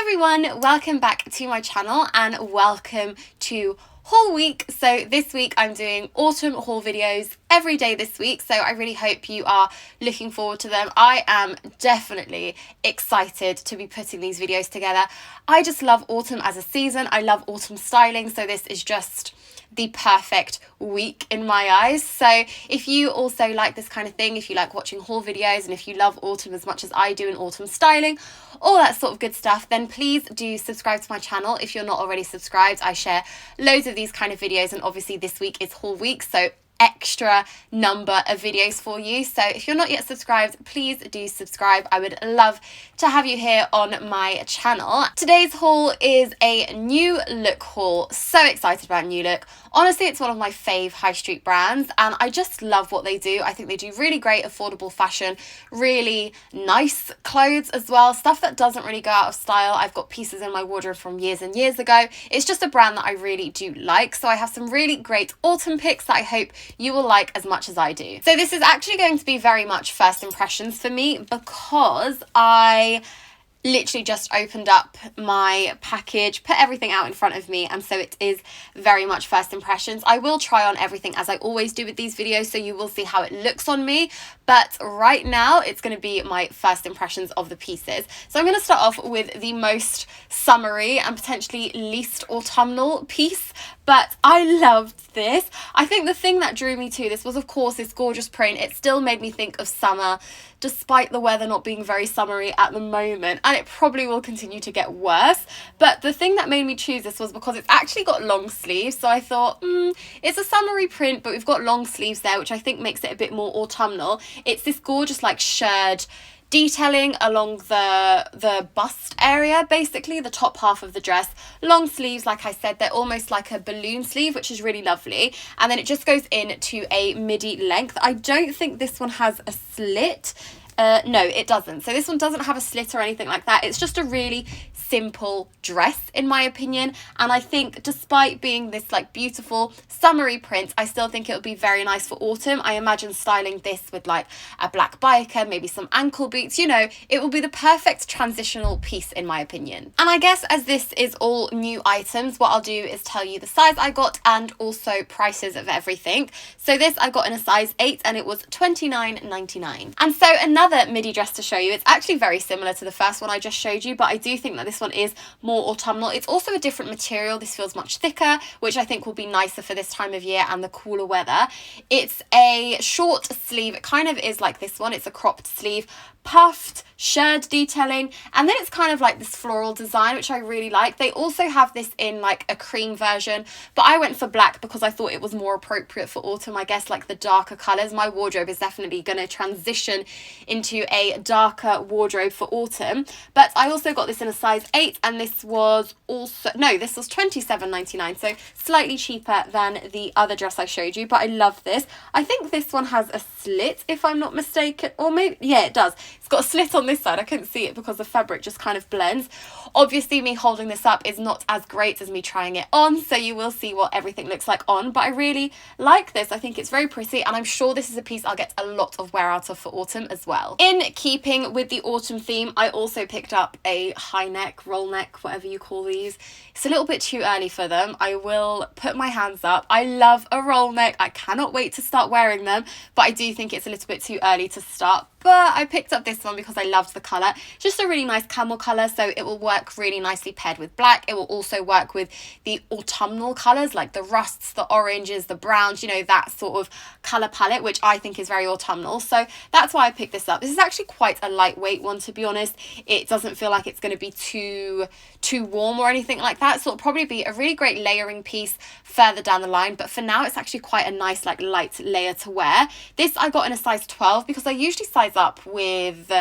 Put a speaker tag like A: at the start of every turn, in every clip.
A: everyone, welcome back to my channel and welcome to haul week. So this week I'm doing autumn haul videos every day this week, so I really hope you are looking forward to them. I am definitely excited to be putting these videos together. I just love autumn as a season. I love autumn styling, so this is just the perfect week in my eyes. So if you also like this kind of thing, if you like watching haul videos and if you love autumn as much as I do and autumn styling, all that sort of good stuff, then please do subscribe to my channel if you're not already subscribed. I share loads of these kind of videos, and obviously this week is haul week, so extra number of videos for you. So if you're not yet subscribed, please do subscribe. I would love to have you here on my channel. Today's haul is a new look haul. So excited about New Look. Honestly, it's one of my fave high street brands and I just love what they do. I think they do really great affordable fashion, really nice clothes as well, stuff that doesn't really go out of style. I've got pieces in my wardrobe from years and years ago. It's just a brand that I really do like. So I have some really great autumn picks that I hope you will like as much as I do. So this is actually going to be very much first impressions for me because I literally just opened up my package, put everything out in front of me, and so it is very much first impressions. I will try on everything as I always do with these videos, so you will see how it looks on me, but right now it's going to be my first impressions of the pieces. So I'm going to start off with the most summery and potentially least autumnal piece, but I loved this. I think the thing that drew me to this was, of course, this gorgeous print. It still made me think of summer, despite the weather not being very summery at the moment, and it probably will continue to get worse. But the thing that made me choose this was because it's actually got long sleeves, so I thought, it's a summery print, but we've got long sleeves there, which I think makes it a bit more autumnal. It's this gorgeous like shirred detailing along the bust area, basically the top half of the dress. Long sleeves, like I said, they're almost like a balloon sleeve, which is really lovely, and then it just goes into a midi length. I don't think this one has a slit. No, it doesn't. So this one doesn't have a slit or anything like that. It's just a really simple dress in my opinion, and I think despite being this like beautiful summery print, I still think it would be very nice for autumn. I imagine styling this with like a black biker, maybe some ankle boots, you know, it will be the perfect transitional piece in my opinion. And I guess as this is all new items, what I'll do is tell you the size I got and also prices of everything. So this I got in a size 8 and it was $29.99. And so another midi dress to show you. It's actually very similar to the first one I just showed you, but I do think that this one is more autumnal. It's also a different material. This feels much thicker, which I think will be nicer for this time of year and the cooler weather. It's a short sleeve. It kind of is like this one. It's a cropped sleeve, puffed, shirred detailing, and then it's kind of like this floral design, which I really like. They also have this in like a cream version, but I went for black because I thought it was more appropriate for autumn. I guess like the darker colours. My wardrobe is definitely going to transition into a darker wardrobe for autumn, but I also got this in a size 8, and this was also, no, this was $27.99, so slightly cheaper than the other dress I showed you, but I love this. I think this one has a slit if I'm not mistaken, or maybe, yeah, it does. It's got a slit on this side. I couldn't see it because the fabric just kind of blends. Obviously me holding this up is not as great as me trying it on, so you will see what everything looks like on, but I really like this. I think it's very pretty, and I'm sure this is a piece I'll get a lot of wear out of for autumn as well. In keeping with the autumn theme, I also picked up a high neck, roll neck, whatever you call these. It's a little bit too early for them. I will put my hands up. I love a roll neck. I cannot wait to start wearing them, but I do think it's a little bit too early to start. But I picked up this one because I loved the colour. Just a really nice camel colour, so it will work really nicely paired with black. It will also work with the autumnal colours like the rusts, the oranges, the browns, you know, that sort of colour palette, which I think is very autumnal. So that's why I picked this up. This is actually quite a lightweight one, to be honest. It doesn't feel like it's going to be too warm or anything like that, so it'll probably be a really great layering piece further down the line, but for now it's actually quite a nice like light layer to wear. This I got in a size 12 because I usually size up with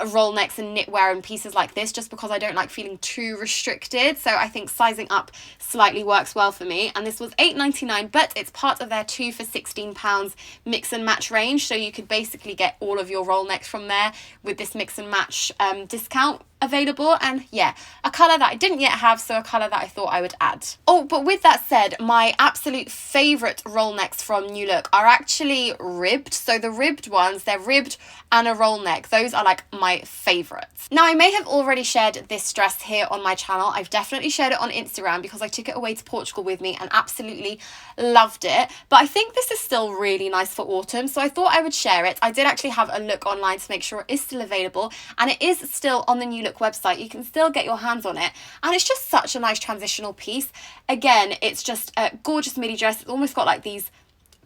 A: roll necks and knitwear and pieces like this just because I don't like feeling too restricted, so I think sizing up slightly works well for me. And this was $8.99, but it's part of their 2 for £16 mix and match range, so you could basically get all of your roll necks from there with this mix and match discount available. And yeah, a colour that I didn't yet have, so a colour that I thought I would add. Oh, but with that said, my absolute favourite roll necks from New Look are actually ribbed. So the ribbed ones, they're ribbed and a roll neck. Those are like my favourites. Now, I may have already shared this dress here on my channel. I've definitely shared it on Instagram because I took it away to Portugal with me and absolutely loved it. But I think this is still really nice for autumn, so I thought I would share it. I did actually have a look online to make sure it is still available, and it is still on the New Look website. You can still get your hands on it, and it's just such a nice transitional piece. Again, it's just a gorgeous midi dress. It's almost got like these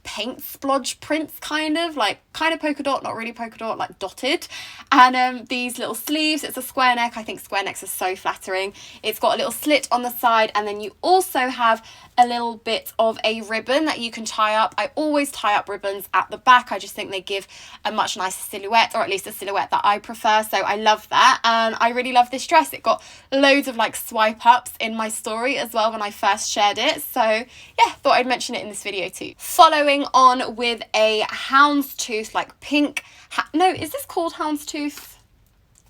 A: paint splodge prints, kind of polka dot, not really polka dot, like dotted, and these little sleeves. It's a square neck. I think square necks are so flattering. It's got a little slit on the side, and then you also have a little bit of a ribbon that you can tie up. I always tie up ribbons at the back. I just think they give a much nicer silhouette, or at least a silhouette that I prefer, so I love that. And I really love this dress. It got loads of like swipe ups in my story as well when I first shared it, so yeah, thought I'd mention it in this video too. Following on with a houndstooth, like pink, no, is this called houndstooth?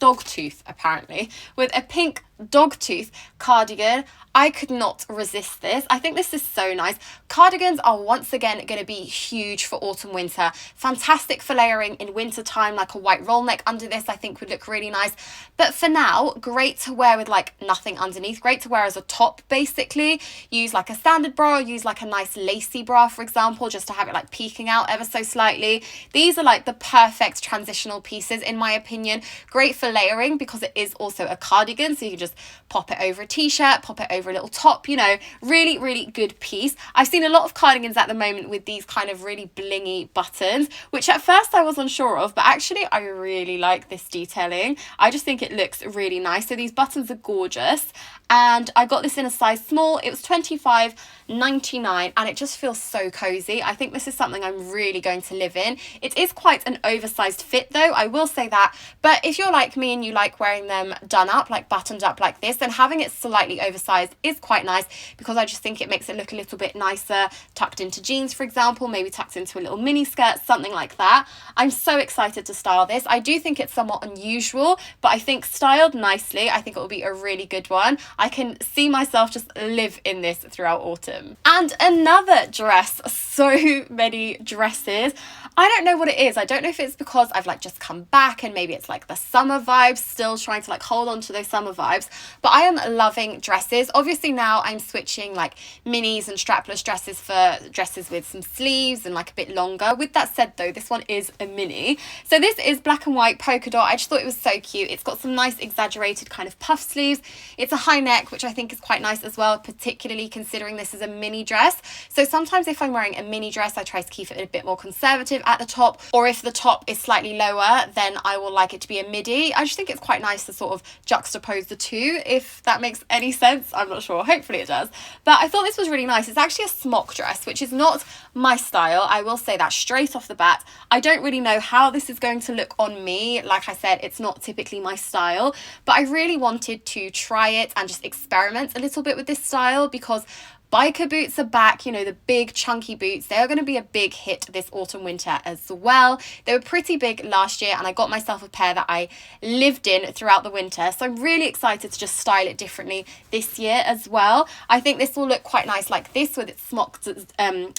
A: Dogtooth, apparently, with a pink dogtooth cardigan. I could not resist this. I think this is so nice. Cardigans are once again going to be huge for autumn winter. Fantastic for layering in winter time, like a white roll neck under this I think would look really nice. But for now, great to wear with like nothing underneath. Great to wear as a top basically. Use like a standard bra, or use like a nice lacy bra for example, just to have it like peeking out ever so slightly. These are like the perfect transitional pieces in my opinion. Great for layering because it is also a cardigan, so you can just pop it over a t-shirt, pop it over a little top, you know, really, really good piece. I've seen a lot of cardigans at the moment with these kind of really blingy buttons, which at first I was unsure of, but actually I really like this detailing. I just think it looks really nice. So these buttons are gorgeous, and I got this in a size small. It was $25.99, and it just feels so cozy. I think this is something I'm really going to live in. It is quite an oversized fit though, I will say that, but if you're like me and you like wearing them done up, like buttoned up like this, then having it slightly oversized is quite nice, because I just think it makes it look a little bit nicer tucked into jeans for example, maybe tucked into a little mini skirt, something like that. I'm so excited to style this. I do think it's somewhat unusual, but I think styled nicely, I think it will be a really good one. I can see myself just live in this throughout autumn. And another dress, so many dresses. I don't know what it is. I don't know if it's because I've like just come back and maybe it's like the summer vibes, still trying to like hold on to those summer vibes, but I am loving dresses. Obviously now I'm switching like minis and strapless dresses for dresses with some sleeves and like a bit longer. With that said though, this one is a mini. So this is black and white polka dot. I just thought it was so cute. It's got some nice exaggerated kind of puff sleeves. It's a high neck, which I think is quite nice as well, particularly considering this is a mini dress. So sometimes if I'm wearing a mini dress, I try to keep it a bit more conservative at the top, or if the top is slightly lower, then I will like it to be a midi. I just think it's quite nice to sort of juxtapose the two, if that makes any sense. I'm not sure, hopefully it does, but I thought this was really nice. It's actually a smock dress, which is not my style, I will say that straight off the bat. I don't really know how this is going to look on me. Like I said, it's not typically my style, but I really wanted to try it and just experiment a little bit with this style, because biker boots are back, you know, the big chunky boots. They are going to be a big hit this autumn winter as well. They were pretty big last year, and I got myself a pair that I lived in throughout the winter. So I'm really excited to just style it differently this year as well. I think this will look quite nice like this with its smock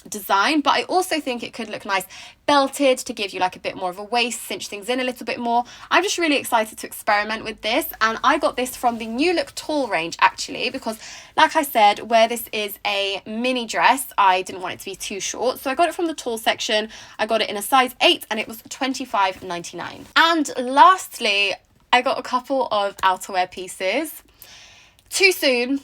A: design, but I also think it could look nice belted to give you like a bit more of a waist, cinch things in a little bit more. I'm just really excited to experiment with this, and I got this from the New Look tall range actually, because like I said, where this is a mini dress, I didn't want it to be too short, so I got it from the tall section. I got it in a size 8 and it was $25.99. And lastly, I got a couple of outerwear pieces. Too soon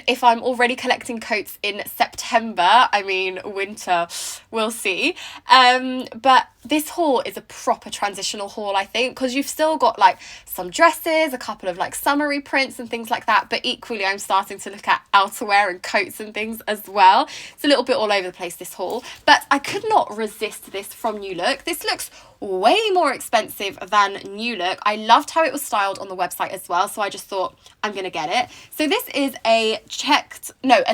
A: if I'm already collecting coats in September. I mean, winter, we'll see. But this haul is a proper transitional haul, I think, because you've still got like some dresses, a couple of like summery prints and things like that, but equally I'm starting to look at outerwear and coats and things as well. It's a little bit all over the place, this haul, but I could not resist this from New Look. This looks way more expensive than New Look. I loved how it was styled on the website as well, so I just thought I'm gonna get it. So this is a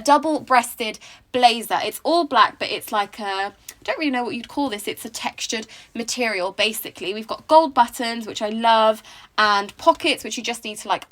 A: double-breasted blazer. It's all black, but it's like a, I don't really know what you'd call this. It's a textured material basically. We've got gold buttons, which I love, and pockets, which you just need to like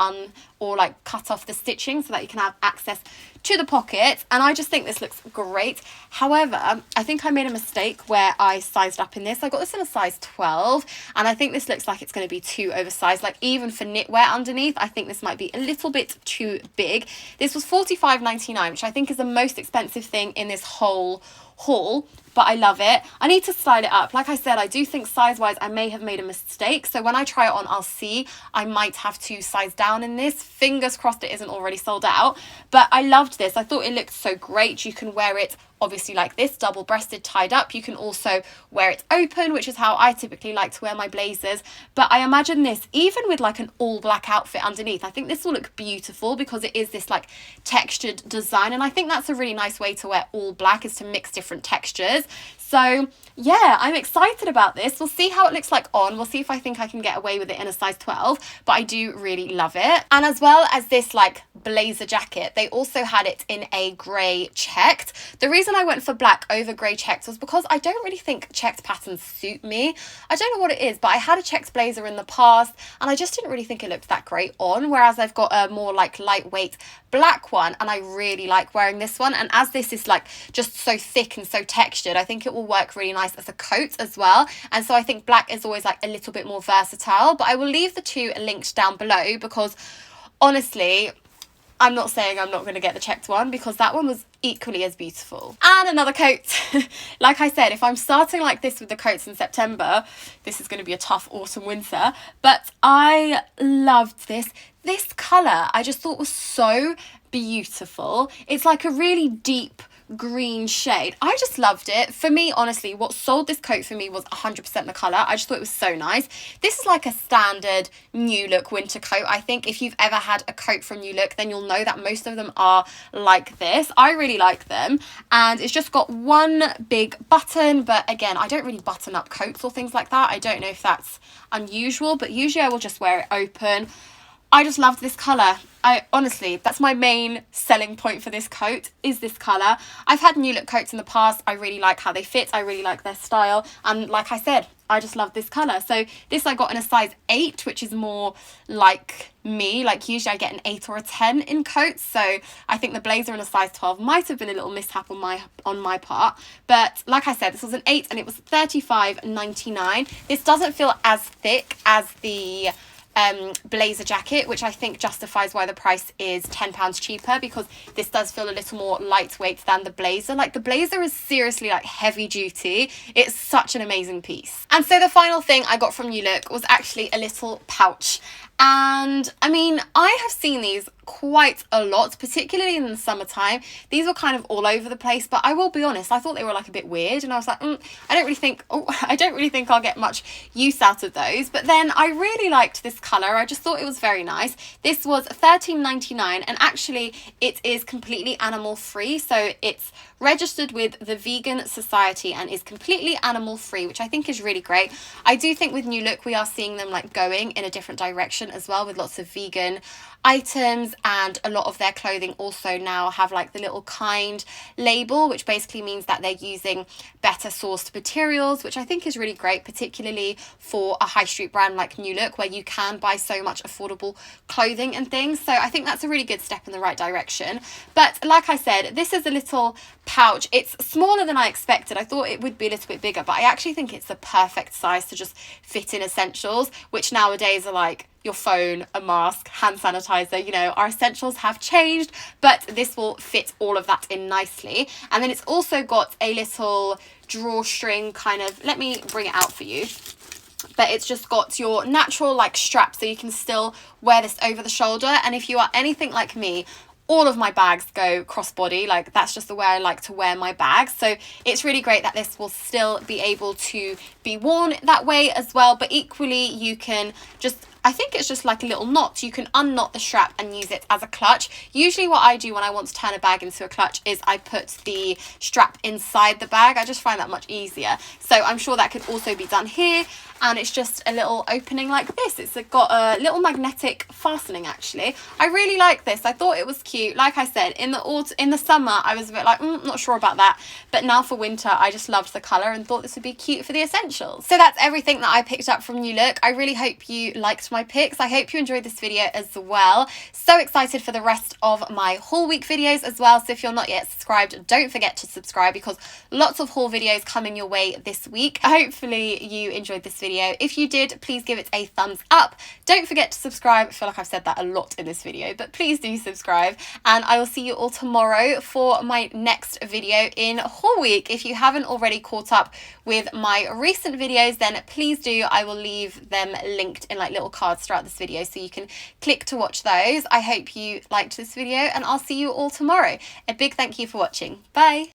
A: or like cut off the stitching so that you can have access to the pockets, and I just think this looks great. However, I think I made a mistake where I sized up in this. I got this in a size 12, and I think this looks like it's going to be too oversized. Like even for knitwear underneath, I think this might be a little bit too big. This was $45.99, which I think is the most expensive thing in this whole haul, but I love it. I need to style it up. Like I said, I do think size wise I may have made a mistake, so when I try it on I'll see. I might have to size down in this. Fingers crossed it isn't already sold out, but I loved this. I thought it looked so great. You can wear it obviously like this, double breasted, tied up. You can also wear it open, which is how I typically like to wear my blazers, but I imagine this even with like an all black outfit underneath, I think this will look beautiful because it is this like textured design, and I think that's a really nice way to wear all black, is to mix different textures. So yeah, I'm excited about this. We'll see how it looks like on. We'll see if I think I can get away with it in a size 12, but I do really love it. And as well as this like blazer jacket, they also had it in a grey checked. The reason I went for black over grey checked was because I don't really think checked patterns suit me. I don't know what it is, but I had a checked blazer in the past and I just didn't really think it looked that great on, whereas I've got a more like lightweight black one and I really like wearing this one. And as this is like just so thick and so textured, I think it will work really nice as a coat as well. And so I think black is always like a little bit more versatile, but I will leave the two linked down below because honestly, I'm not saying I'm not going to get the checked one because that one was equally as beautiful. And another coat. Like I said, if I'm starting like this with the coats in September, this is going to be a tough autumn winter, but I loved this. This colour I just thought was so beautiful. It's like a really deep green shade. I just loved it. For me, honestly, what sold this coat for me was 100% the colour. I just thought it was so nice. This is like a standard New Look winter coat. I think if you've ever had a coat from New Look, then you'll know that most of them are like this. I really like them, and it's just got one big button, but again, I don't really button up coats or things like that. I don't know if that's unusual, but usually I will just wear it open. I just loved this colour. I honestly, that's my main selling point for this coat, is this colour. I've had New Look coats in the past. I really like how they fit. I really like their style. And like I said, I just love this colour. So this I got in a size 8, which is more like me. Like usually I get an 8 or a 10 in coats. So I think the blazer in a size 12 might have been a little mishap on my part. But like I said, this was an 8 and it was $35.99. This doesn't feel as thick as the blazer jacket, which I think justifies why the price is £10 cheaper, because this does feel a little more lightweight than the blazer. Like the blazer is seriously like heavy duty. It's such an amazing piece. And so the final thing I got from New Look was actually a little pouch. And I mean, I have seen these quite a lot, particularly in the summertime. These were kind of all over the place, but I will be honest, I thought they were like a bit weird, and I was like, I don't really think I'll get much use out of those. But then I really liked this colour. I just thought it was very nice. This was $13.99, and actually it is completely animal free, so it's registered with the Vegan Society and is completely animal free, which I think is really great. I do think with New Look we are seeing them like going in a different direction as well, with lots of vegan items, and a lot of their clothing also now have like the little kind label, which basically means that they're using better sourced materials, which I think is really great, particularly for a high street brand like New Look, where you can buy so much affordable clothing and things. So I think that's a really good step in the right direction. But like I said, this is a little pouch. It's smaller than I expected. I thought it would be a little bit bigger, but I actually think it's the perfect size to just fit in essentials, which nowadays are like your phone, a mask, hand sanitizer. You know, our essentials have changed, but this will fit all of that in nicely. And then it's also got a little drawstring kind of, let me bring it out for you, but it's just got your natural like strap, so you can still wear this over the shoulder. And if you are anything like me, all of my bags go crossbody. Like that's just the way I like to wear my bags. So it's really great that this will still be able to be worn that way as well. But equally you can just, I think it's just like a little knot. You can unknot the strap and use it as a clutch. Usually what I do when I want to turn a bag into a clutch is I put the strap inside the bag. I just find that much easier. So I'm sure that could also be done here. And it's just a little opening like this. It's got a little magnetic fastening actually. I really like this. I thought it was cute. Like I said, in the summer I was a bit like, not sure about that. But now for winter, I just loved the colour and thought this would be cute for the essentials. So that's everything that I picked up from New Look. I really hope you liked to my picks. I hope you enjoyed this video as well. So excited for the rest of my haul week videos as well. So if you're not yet subscribed, don't forget to subscribe because lots of haul videos coming your way this week. Hopefully you enjoyed this video. If you did, please give it a thumbs up. Don't forget to subscribe. I feel like I've said that a lot in this video, but please do subscribe. And I will see you all tomorrow for my next video in haul week. If you haven't already caught up with my recent videos, then please do. I will leave them linked in like little cards throughout this video so you can click to watch those. I hope you liked this video and I'll see you all tomorrow. A big thank you for watching. Bye.